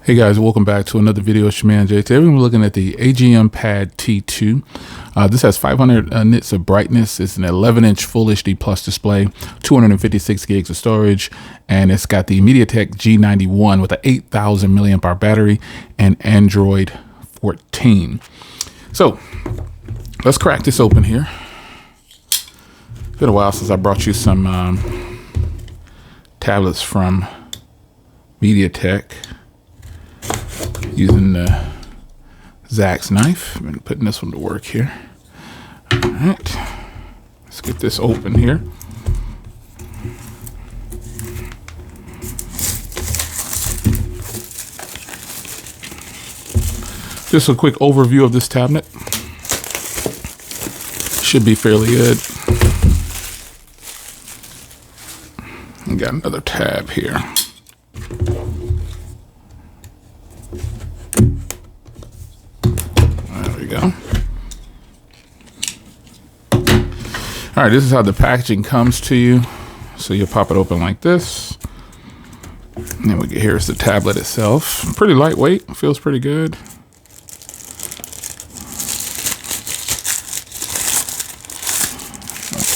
Hey guys, welcome back to another video. It's your man Jay. Today we're looking at the AGM PAD T2. This has 500 nits of brightness. It's an 11-inch Full HD Plus display, 256 gigs of storage, and it's got the MediaTek G91 with an 8,000 milliamp hour battery and Android 14. So let's crack this open here. It's been a while since I brought you some tablets from MediaTek. Using the Zach's knife. I've been putting this one to work here. All right, let's get this open here. Just a quick overview of this tablet. Should be fairly good. I got another tab here. Go. All right, this is how the packaging comes to you. So you pop it open like this. And then here's the tablet itself. Pretty lightweight, feels pretty good.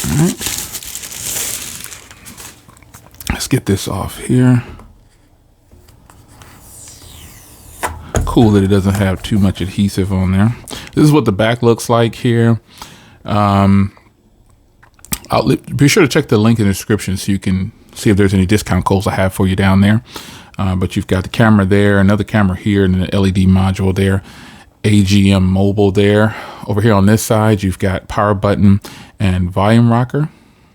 All right. Let's get this off here. Cool that it doesn't have too much adhesive on there. This is what the back looks like here. Be sure to check the link in the description so you can see if there's any discount codes I have for you down there. But you've got the camera there, another camera here, and an LED module there. AGM mobile there. Over here on this side, you've got power button and volume rocker.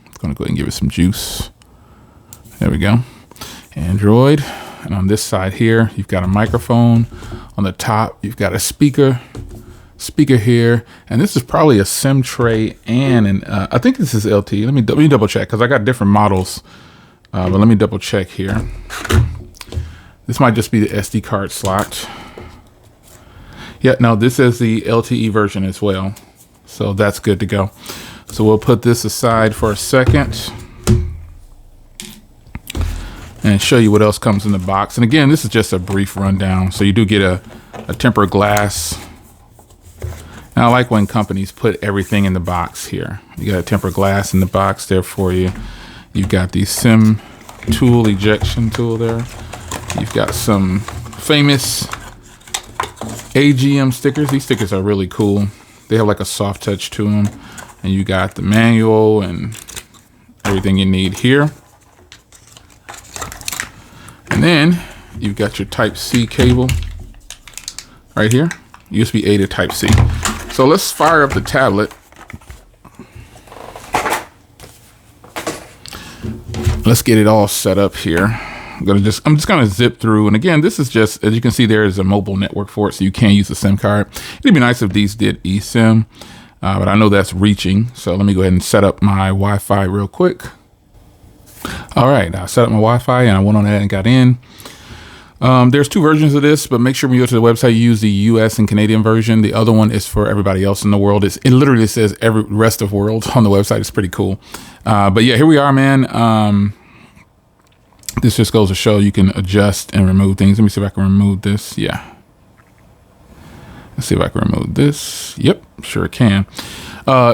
I'm going to go ahead and give it some juice. There we go. Android. And on this side here, you've got a microphone. On the top, you've got a speaker here, and this is probably a SIM tray and an I think this is LTE. Let me double check because I got different models, but let me double check here. This might just be the SD card slot. Yeah, no, this is the LTE version as well, so that's good to go. So we'll put this aside for a second and show you what else comes in the box. And again, this is just a brief rundown. So you do get a tempered glass. And I like when companies put everything in the box here. You got a tempered glass in the box there for you. You've got the SIM tool, ejection tool there. You've got some famous AGM stickers. These stickers are really cool. They have like a soft touch to them. And you got the manual and everything you need here. And then you've got your Type-C cable right here, USB-A to Type-C. So let's fire up the tablet. Let's get it all set up here. I'm just gonna zip through. And again, this is just, as you can see, there is a mobile network for it, so you can use a SIM card. It'd be nice if these did eSIM, but I know that's reaching. So let me go ahead and set up my Wi-Fi real quick. All right, I set up my Wi-Fi and I went on ahead and got in. There's two versions of this, but make sure when you go to the website, you use the US and Canadian version. The other one is for everybody else in the world. It literally says every rest of world on the website. It's pretty cool. But yeah, here we are, man. This just goes to show you can adjust and remove things. Let me see if I can remove this. Yeah. Let's see if I can remove this. Yep, sure can.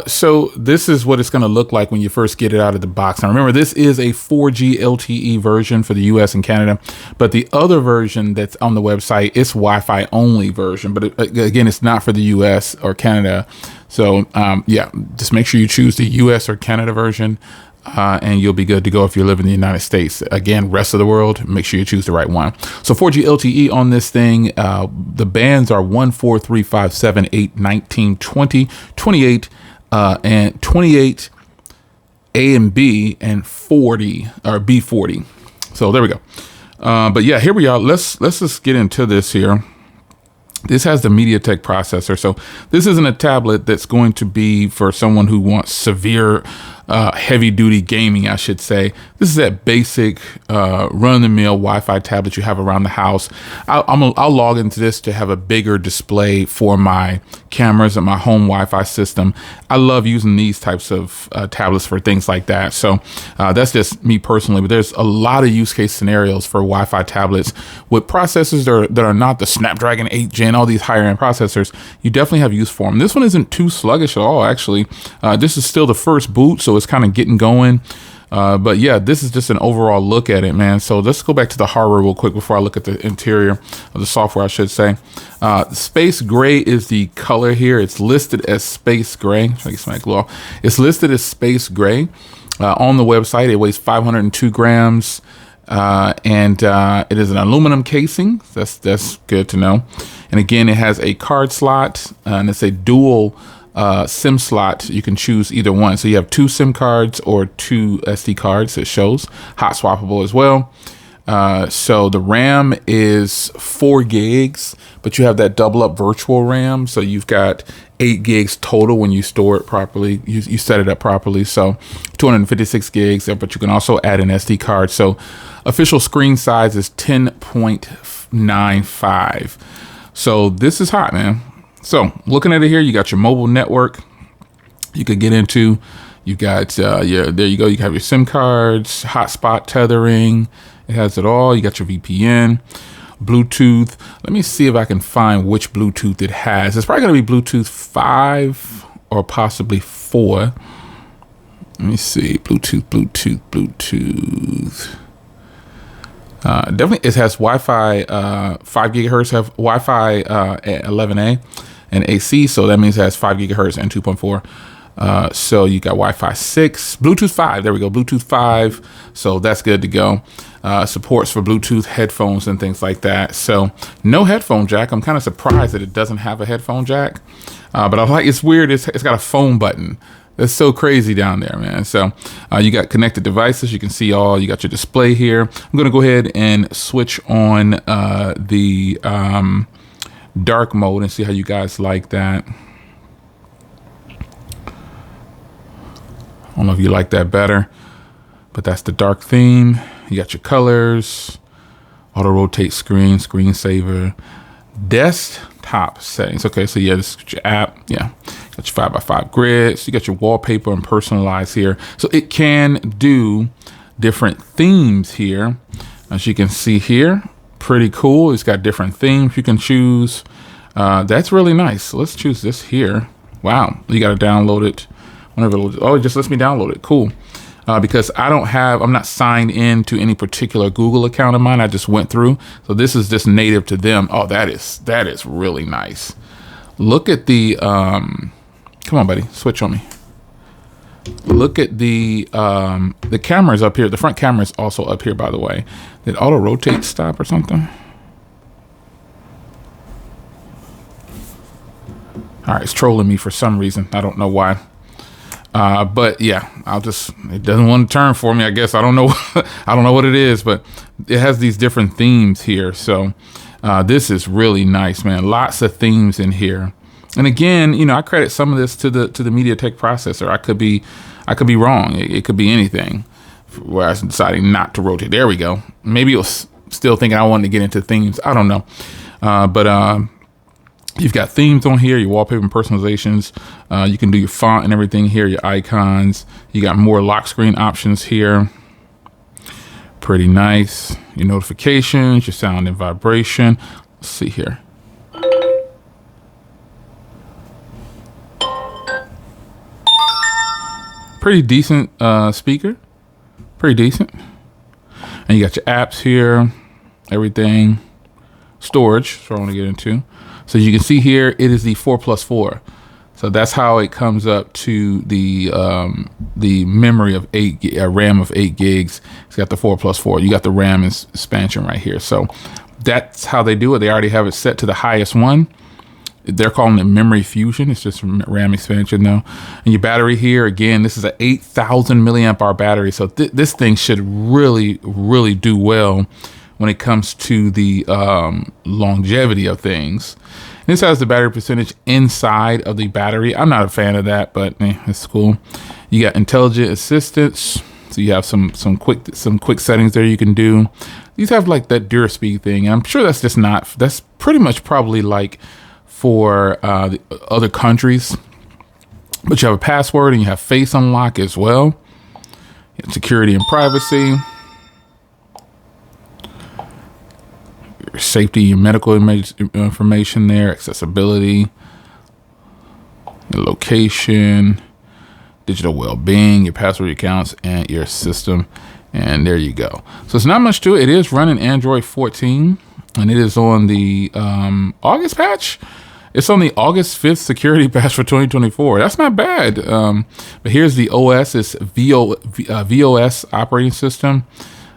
So this is what it's going to look like when you first get it out of the box. Now remember, this is a 4G LTE version for the US and Canada, but the other version that's on the website is Wi-Fi only version. But again, it's not for the US or Canada. So yeah, just make sure you choose the US or Canada version. And you'll be good to go if you live in the United States. Again, rest of the world, make sure you choose the right one. So 4G LTE on this thing, the bands are 1, 4, 3, 5, 7, 8, 19, 20, 28, and 28 A and B, and 40 or B40. So there we go. But yeah, here we are. Let's just get into this here. This has the MediaTek processor. So this isn't a tablet that's going to be for someone who wants severe heavy duty gaming, I should say. This is that basic run-of-the-mill Wi-Fi tablet you have around the house. I'll log into this to have a bigger display for my cameras and my home Wi-Fi system. I love using these types of tablets for things like that. So that's just me personally, but there's a lot of use case scenarios for Wi-Fi tablets with processors that are not the Snapdragon 8 Gen, all these higher end processors. You definitely have use for them. This one isn't too sluggish at all, actually. This is still the first boot, so it's kind of getting going. But yeah, this is just an overall look at it, man. So let's go back to the hardware real quick before I look at the interior of the software, I should say. Space gray is the color here. It's listed as space gray. It's listed as space gray on the website. It weighs 502 grams. And it is an aluminum casing. That's good to know. And again, it has a card slot, and it's a dual SIM slot. You can choose either one. So you have 2 SIM cards or 2 SD cards. It shows hot swappable as well. So the RAM is 4 gigs, but you have that double up virtual RAM. So you've got 8 gigs total when you store it properly. You set it up properly. So 256 gigs, but you can also add an SD card. So official screen size is 10.95. So this is hot, man. So looking at it here, you got your mobile network you could get into. You got, there you go. You have your SIM cards, hotspot tethering. It has it all. You got your VPN, Bluetooth. Let me see if I can find which Bluetooth it has. It's probably going to be Bluetooth 5 or possibly 4. Let me see. Bluetooth. Definitely, it has Wi-Fi 5 gigahertz, have Wi-Fi 11A and AC, so that means it has 5 gigahertz and 2.4. So you got Wi-Fi 6, Bluetooth 5. There we go, Bluetooth 5. So that's good to go. Supports for Bluetooth headphones and things like that. So no headphone jack. I'm kind of surprised that it doesn't have a headphone jack. But I like, it's weird. It's got a phone button. That's so crazy down there, man. So you got connected devices. You can see all. You got your display here. I'm going to go ahead and switch on the dark mode and see how you guys like that. I don't know if you like that better, but that's the dark theme. You got your colors, auto rotate screen, screensaver, desktop settings. Okay, so yeah, this is your app. Yeah, got your 5x5 grid. So you got your wallpaper and personalize here. So it can do different themes here. As you can see here, pretty cool. It's got different themes you can choose. That's really nice. So let's choose this here. Wow, you got to download it. Oh, it just lets me download it. Cool. Because I'm not signed in to any particular Google account of mine. I just went through. So this is just native to them. Oh, that is really nice. Look at the, come on, buddy, switch on me. Look at the cameras up here. The front camera is also up here, by the way. Did auto rotate stop or something? All right, it's trolling me for some reason. I don't know why. But yeah, it doesn't want to turn for me, I guess. I don't know. I don't know what it is, but it has these different themes here. So, this is really nice, man. Lots of themes in here. And again, I credit some of this to the MediaTek processor. I could be wrong. It could be anything where I was deciding not to rotate. There we go. Maybe it was still thinking I wanted to get into themes. I don't know. But you've got themes on here, your wallpaper and personalizations. You can do your font and everything here, your icons. You got more lock screen options here. Pretty nice. Your notifications, your sound and vibration. Let's see here. Pretty decent speaker. Pretty decent. And you got your apps here, everything. Storage, so I want to get into. So you can see here, it is the 4+4. So that's how it comes up to the memory of RAM of 8 gigs. It's got the 4+4. You got the RAM expansion right here. So that's how they do it. They already have it set to the highest one. They're calling it memory fusion. It's just RAM expansion though. And your battery here, again, this is an 8,000 milliamp hour battery. So this thing should really, really do well when it comes to the longevity of things. This has the battery percentage inside of the battery. I'm not a fan of that, but it's cool. You got intelligent assistance. So you have some quick settings there you can do. These have like that DuraSpeed thing. And I'm sure that's just not, that's pretty much probably like for the other countries. But you have a password and you have face unlock as well. Security and privacy. Your safety, your medical information there, accessibility, your location, digital well-being, your password accounts, and your system. And there you go. So it's not much to it. It is running Android 14, and it is on the August patch. It's on the August 5th security patch for 2024. That's not bad. But here's the OS. It's VOS operating system.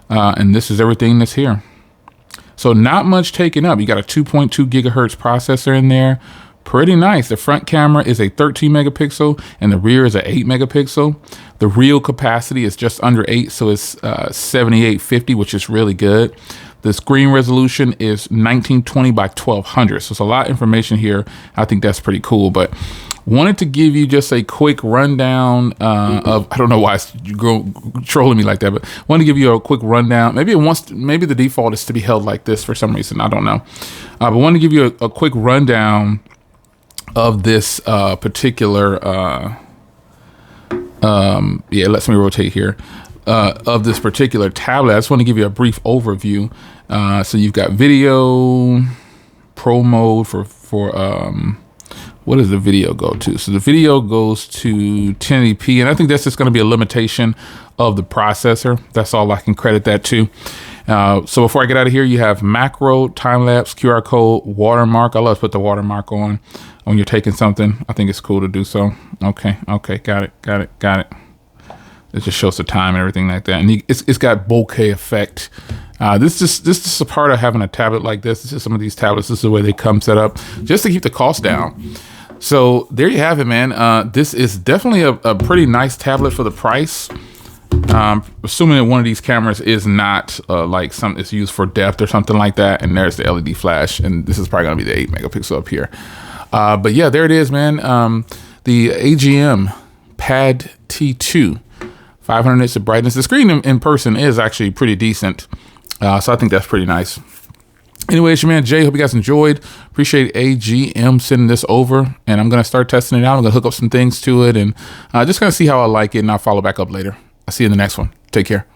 And this is everything that's here. So not much taken up. You got a 2.2 gigahertz processor in there. Pretty nice. The front camera is a 13 megapixel and the rear is an 8 megapixel. The real capacity is just under 8, so it's 7850, which is really good. The screen resolution is 1920 by 1200, so it's a lot of information here. I think that's pretty cool, but wanted to give you just a quick rundown of, I don't know why it's trolling me like that, but wanted to give you a quick rundown. Maybe maybe the default is to be held like this for some reason. I don't know. But wanted to give you a quick rundown of this particular, yeah, let me rotate here, of this particular tablet. I just want to give you a brief overview. So you've got video, pro mode for what does the video go to? So the video goes to 1080p, and I think that's just going to be a limitation of the processor. That's all I can credit that to. So before I get out of here, you have macro, time-lapse, QR code, watermark. I love to put the watermark on when you're taking something. I think it's cool to do so. Okay, got it. It just shows the time and everything like that. And it's got bokeh effect. This is a part of having a tablet like this. This is some of these tablets. This is the way they come set up just to keep the cost down. So there you have it, man. This is definitely a pretty nice tablet for the price. Assuming that one of these cameras is not like something it's used for depth or something like that. And there's the LED flash. And this is probably going to be the 8 megapixel up here. But yeah, there it is, man. The AGM PAD T2. 500 nits of brightness. The screen in person is actually pretty decent. So I think that's pretty nice. Anyway, it's your man Jay. Hope you guys enjoyed. Appreciate AGM sending this over. And I'm going to start testing it out. I'm going to hook up some things to it and just going to see how I like it. And I'll follow back up later. I'll see you in the next one. Take care.